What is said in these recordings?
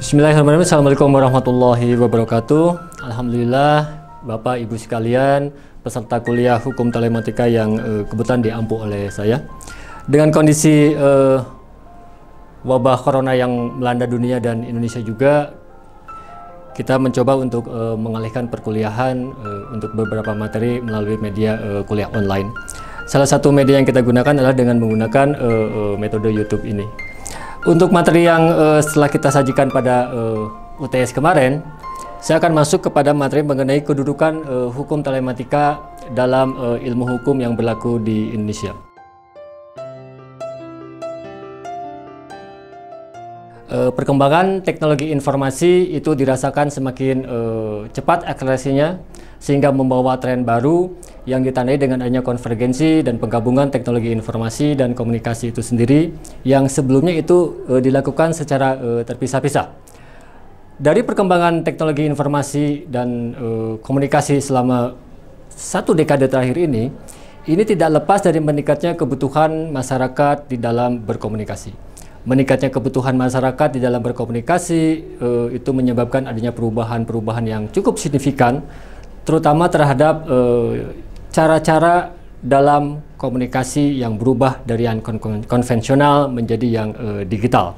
Bismillahirrahmanirrahim. Assalamualaikum warahmatullahi wabarakatuh. Alhamdulillah, Bapak Ibu sekalian, peserta kuliah Hukum Telematika yang kebetulan diampu oleh saya. Dengan kondisi wabah corona yang melanda dunia dan Indonesia juga, kita mencoba untuk mengalihkan perkuliahan untuk beberapa materi melalui media kuliah online. Salah satu media yang kita gunakan adalah dengan menggunakan metode YouTube ini. Untuk materi yang setelah kita sajikan pada UTS kemarin, saya akan masuk kepada materi mengenai kedudukan hukum telematika dalam ilmu hukum yang berlaku di Indonesia. Perkembangan teknologi informasi itu dirasakan semakin cepat akselerasinya, sehingga membawa tren baru yang ditandai dengan adanya konvergensi dan penggabungan teknologi informasi dan komunikasi itu sendiri yang sebelumnya itu dilakukan secara terpisah-pisah. Dari perkembangan teknologi informasi dan komunikasi selama satu dekade terakhir ini tidak lepas dari meningkatnya kebutuhan masyarakat di dalam berkomunikasi. Meningkatnya kebutuhan masyarakat di dalam berkomunikasi itu menyebabkan adanya perubahan-perubahan yang cukup signifikan, terutama terhadap cara-cara dalam komunikasi yang berubah dari yang konvensional menjadi yang digital.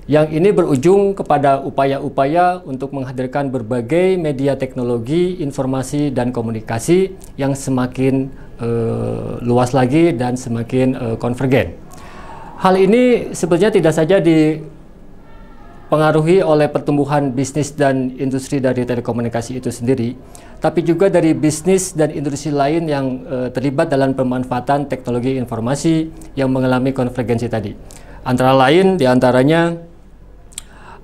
Yang ini berujung kepada upaya-upaya untuk menghadirkan berbagai media teknologi, informasi, dan komunikasi yang semakin luas lagi dan semakin konvergen. Hal ini sebetulnya tidak saja dipengaruhi oleh pertumbuhan bisnis dan industri dari telekomunikasi itu sendiri, tapi juga dari bisnis dan industri lain yang terlibat dalam pemanfaatan teknologi informasi yang mengalami konvergensi tadi. Antara lain diantaranya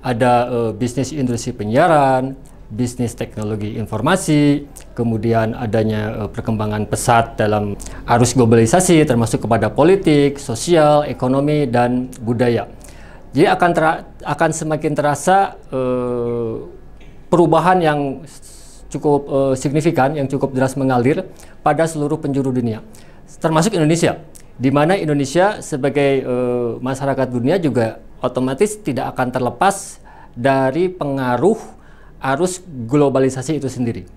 ada bisnis industri penyiaran, bisnis teknologi informasi, kemudian adanya perkembangan pesat dalam arus globalisasi termasuk kepada politik, sosial, ekonomi, dan budaya. Jadi akan semakin terasa perubahan yang cukup signifikan, yang cukup deras mengalir pada seluruh penjuru dunia, termasuk Indonesia, di mana Indonesia sebagai masyarakat dunia juga otomatis tidak akan terlepas dari pengaruh arus globalisasi itu sendiri,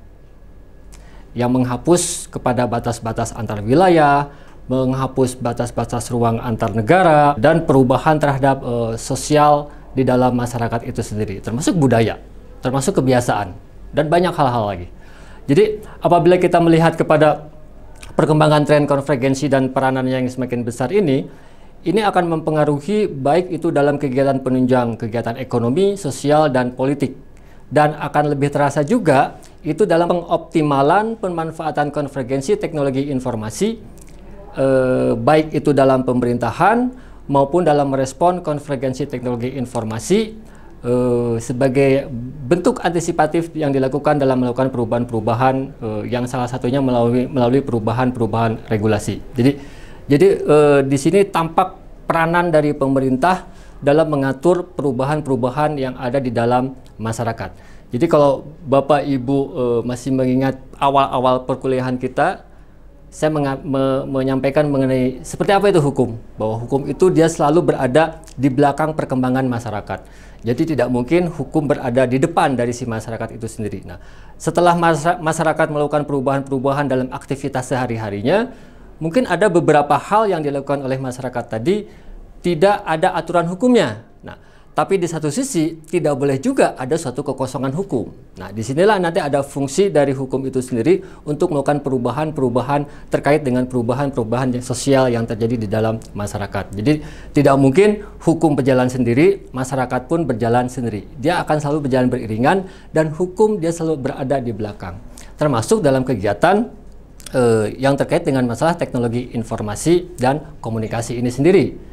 yang menghapus kepada batas-batas antar wilayah, menghapus batas-batas ruang antar negara, dan perubahan terhadap sosial di dalam masyarakat itu sendiri, termasuk budaya, termasuk kebiasaan, dan banyak hal-hal lagi. Jadi apabila kita melihat kepada perkembangan tren konvergensi dan peranan yang semakin besar ini akan mempengaruhi baik itu dalam kegiatan penunjang kegiatan ekonomi, sosial, dan politik. Dan akan lebih terasa juga itu dalam pengoptimalan pemanfaatan konvergensi teknologi informasi, baik itu dalam pemerintahan maupun dalam merespon konvergensi teknologi informasi sebagai bentuk antisipatif yang dilakukan dalam melakukan perubahan-perubahan yang salah satunya melalui perubahan-perubahan regulasi. Jadi di sini tampak peranan dari pemerintah dalam mengatur perubahan-perubahan yang ada di dalam masyarakat. Jadi kalau Bapak Ibu masih mengingat awal-awal perkuliahan kita, saya menyampaikan mengenai seperti apa itu hukum, bahwa hukum itu dia selalu berada di belakang perkembangan masyarakat. Jadi tidak mungkin hukum berada di depan dari si masyarakat itu sendiri. Nah, setelah masyarakat melakukan perubahan-perubahan dalam aktivitas sehari-harinya, mungkin ada beberapa hal yang dilakukan oleh masyarakat tadi tidak ada aturan hukumnya. Nah, tapi di satu sisi tidak boleh juga ada suatu kekosongan hukum. Nah, disinilah nanti ada fungsi dari hukum itu sendiri untuk melakukan perubahan-perubahan terkait dengan perubahan-perubahan sosial yang terjadi di dalam masyarakat. Jadi tidak mungkin hukum berjalan sendiri, masyarakat pun berjalan sendiri. Dia akan selalu berjalan beriringan dan hukum dia selalu berada di belakang. Termasuk dalam kegiatan yang terkait dengan masalah teknologi informasi dan komunikasi ini sendiri.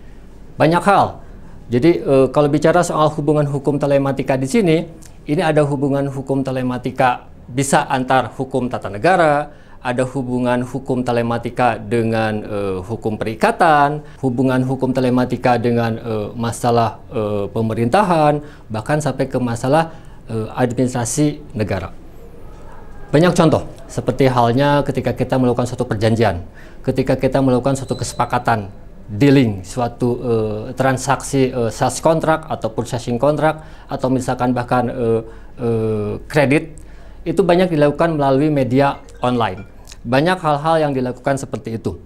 Banyak hal. Jadi kalau bicara soal hubungan hukum telematika di sini, ini ada hubungan hukum telematika bisa antar hukum tata negara, ada hubungan hukum telematika dengan hukum perikatan, hubungan hukum telematika dengan masalah pemerintahan, bahkan sampai ke masalah administrasi negara. Banyak contoh, seperti halnya ketika kita melakukan suatu perjanjian, ketika kita melakukan suatu kesepakatan dealing suatu transaksi sales contract atau purchasing contract atau misalkan bahkan kredit, itu banyak dilakukan melalui media online. Banyak hal-hal yang dilakukan seperti itu.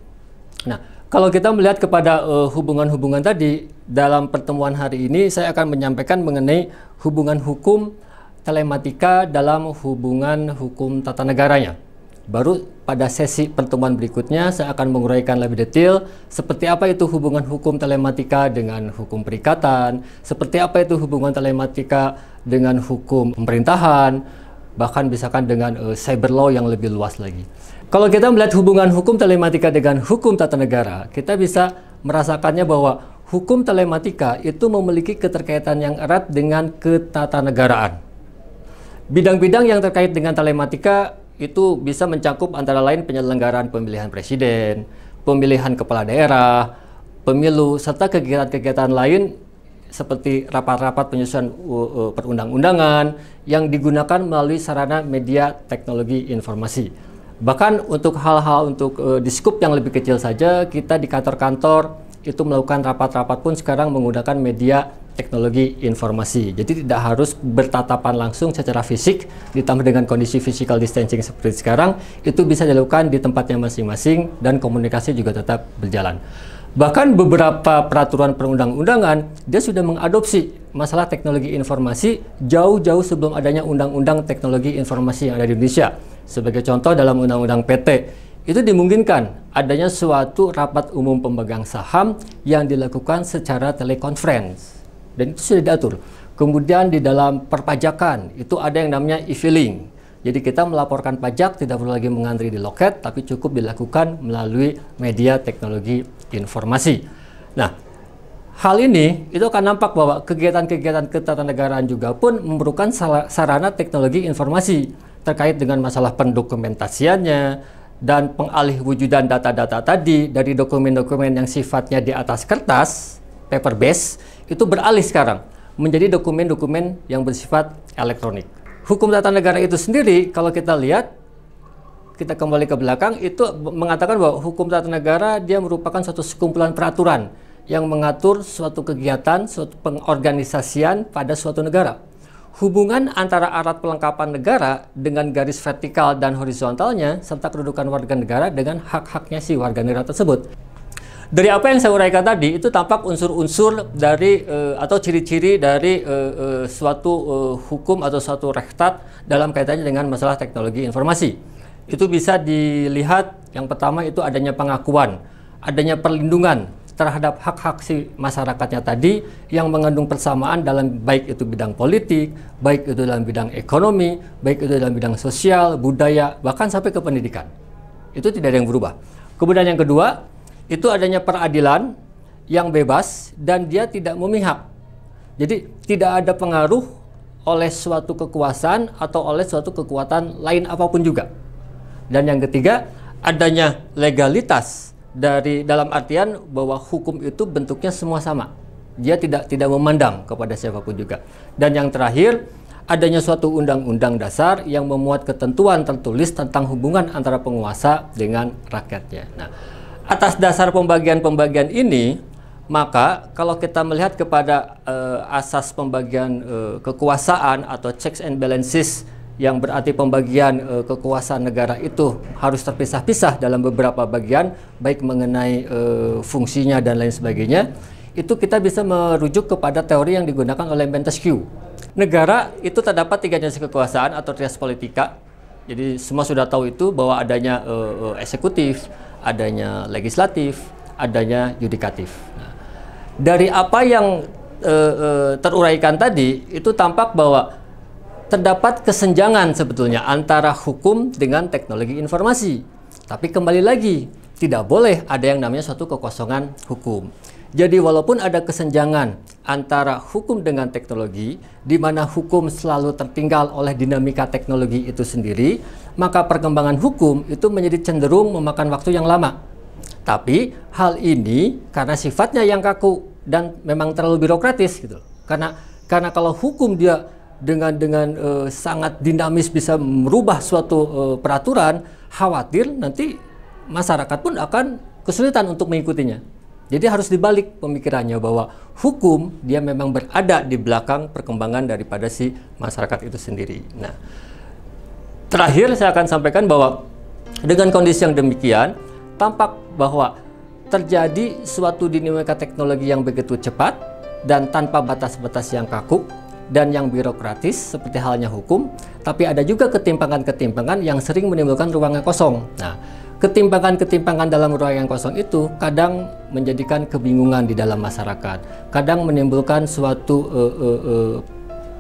Nah, kalau kita melihat kepada hubungan-hubungan tadi, dalam pertemuan hari ini saya akan menyampaikan mengenai hubungan hukum telematika dalam hubungan hukum tata negaranya. Baru pada sesi pertemuan berikutnya saya akan menguraikan lebih detail seperti apa itu hubungan hukum telematika dengan hukum perikatan, seperti apa itu hubungan telematika dengan hukum pemerintahan, bahkan misalkan dengan cyber law yang lebih luas lagi. Kalau kita melihat hubungan hukum telematika dengan hukum tata negara, kita bisa merasakannya bahwa hukum telematika itu memiliki keterkaitan yang erat dengan ketatanegaraan. Bidang-bidang yang terkait dengan telematika itu bisa mencakup antara lain penyelenggaraan pemilihan presiden, pemilihan kepala daerah, pemilu, serta kegiatan-kegiatan lain seperti rapat-rapat penyusunan perundang-undangan yang digunakan melalui sarana media teknologi informasi. Bahkan untuk hal-hal di skup yang lebih kecil saja, kita di kantor-kantor itu melakukan rapat-rapat pun sekarang menggunakan media teknologi informasi. Jadi tidak harus bertatapan langsung secara fisik, ditambah dengan kondisi physical distancing seperti sekarang, itu bisa dilakukan di tempatnya masing-masing dan komunikasi juga tetap berjalan. Bahkan beberapa peraturan perundang-undangan, dia sudah mengadopsi masalah teknologi informasi jauh-jauh sebelum adanya undang-undang teknologi informasi yang ada di Indonesia. Sebagai contoh dalam undang-undang PT, itu dimungkinkan adanya suatu rapat umum pemegang saham yang dilakukan secara telekonferensi. Dan itu sudah diatur. Kemudian di dalam perpajakan itu ada yang namanya e-filing. Jadi kita melaporkan pajak tidak perlu lagi mengantri di loket, tapi cukup dilakukan melalui media teknologi informasi. Nah, hal ini itu akan nampak bahwa kegiatan-kegiatan ketatanegaraan juga pun memerlukan sarana teknologi informasi terkait dengan masalah pendokumentasiannya dan pengalih wujudan data-data tadi dari dokumen-dokumen yang sifatnya di atas kertas, paper base, itu beralih sekarang menjadi dokumen-dokumen yang bersifat elektronik. Hukum tata negara itu sendiri, kalau kita lihat, kita kembali ke belakang, itu mengatakan bahwa hukum tata negara dia merupakan suatu sekumpulan peraturan yang mengatur suatu kegiatan, suatu pengorganisasian pada suatu negara. Hubungan antara alat pelengkapan negara dengan garis vertikal dan horizontalnya, serta kedudukan warga negara dengan hak-haknya si warga negara tersebut. Dari apa yang saya uraikan tadi, itu tampak unsur-unsur dari atau ciri-ciri dari suatu hukum atau suatu rektat dalam kaitannya dengan masalah teknologi informasi. Itu bisa dilihat, yang pertama itu adanya pengakuan, adanya perlindungan terhadap hak-hak si masyarakatnya tadi yang mengandung persamaan dalam baik itu bidang politik, baik itu dalam bidang ekonomi, baik itu dalam bidang sosial, budaya, bahkan sampai ke pendidikan. Itu tidak ada yang berubah. Kemudian yang kedua, itu adanya peradilan yang bebas dan dia tidak memihak. Jadi tidak ada pengaruh oleh suatu kekuasaan atau oleh suatu kekuatan lain apapun juga. Dan yang ketiga, adanya legalitas dari dalam artian bahwa hukum itu bentuknya semua sama. Dia tidak memandang kepada siapapun juga. Dan yang terakhir, adanya suatu undang-undang dasar yang memuat ketentuan tertulis tentang hubungan antara penguasa dengan rakyatnya. Nah, atas dasar pembagian-pembagian ini, maka kalau kita melihat kepada asas pembagian kekuasaan atau checks and balances, yang berarti pembagian kekuasaan negara itu harus terpisah-pisah dalam beberapa bagian, baik mengenai fungsinya dan lain sebagainya, itu kita bisa merujuk kepada teori yang digunakan oleh Montesquieu. Negara itu terdapat 3 jenis kekuasaan atau trias politika. Jadi semua sudah tahu itu bahwa adanya eksekutif, adanya legislatif, adanya yudikatif. Nah, dari apa yang teruraikan tadi, itu tampak bahwa terdapat kesenjangan sebetulnya antara hukum dengan teknologi informasi. Tapi kembali lagi, tidak boleh ada yang namanya suatu kekosongan hukum. Jadi walaupun ada kesenjangan antara hukum dengan teknologi, di mana hukum selalu tertinggal oleh dinamika teknologi itu sendiri, maka perkembangan hukum itu menjadi cenderung memakan waktu yang lama. Tapi hal ini karena sifatnya yang kaku dan memang terlalu birokratis gitu. Karena kalau hukum dia dengan sangat dinamis bisa merubah suatu peraturan, khawatir nanti masyarakat pun akan kesulitan untuk mengikutinya. Jadi harus dibalik pemikirannya bahwa hukum dia memang berada di belakang perkembangan daripada si masyarakat itu sendiri. Nah, terakhir saya akan sampaikan bahwa dengan kondisi yang demikian, tampak bahwa terjadi suatu dinamika teknologi yang begitu cepat dan tanpa batas-batas yang kaku dan yang birokratis seperti halnya hukum, tapi ada juga ketimpangan-ketimpangan yang sering menimbulkan ruang yang kosong. Nah, ketimpangan-ketimpangan dalam ruang yang kosong itu kadang menjadikan kebingungan di dalam masyarakat, kadang menimbulkan suatu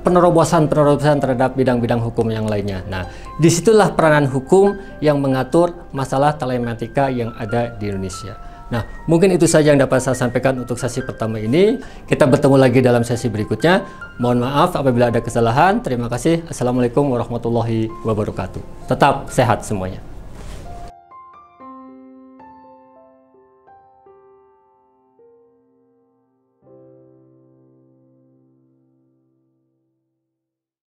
penerobosan terhadap bidang-bidang hukum yang lainnya. Nah, disitulah peranan hukum yang mengatur masalah telematika yang ada di Indonesia. Nah, mungkin itu saja yang dapat saya sampaikan untuk sesi pertama ini. Kita bertemu lagi dalam sesi berikutnya. Mohon maaf apabila ada kesalahan. Terima kasih. Assalamualaikum warahmatullahi wabarakatuh. Tetap sehat semuanya.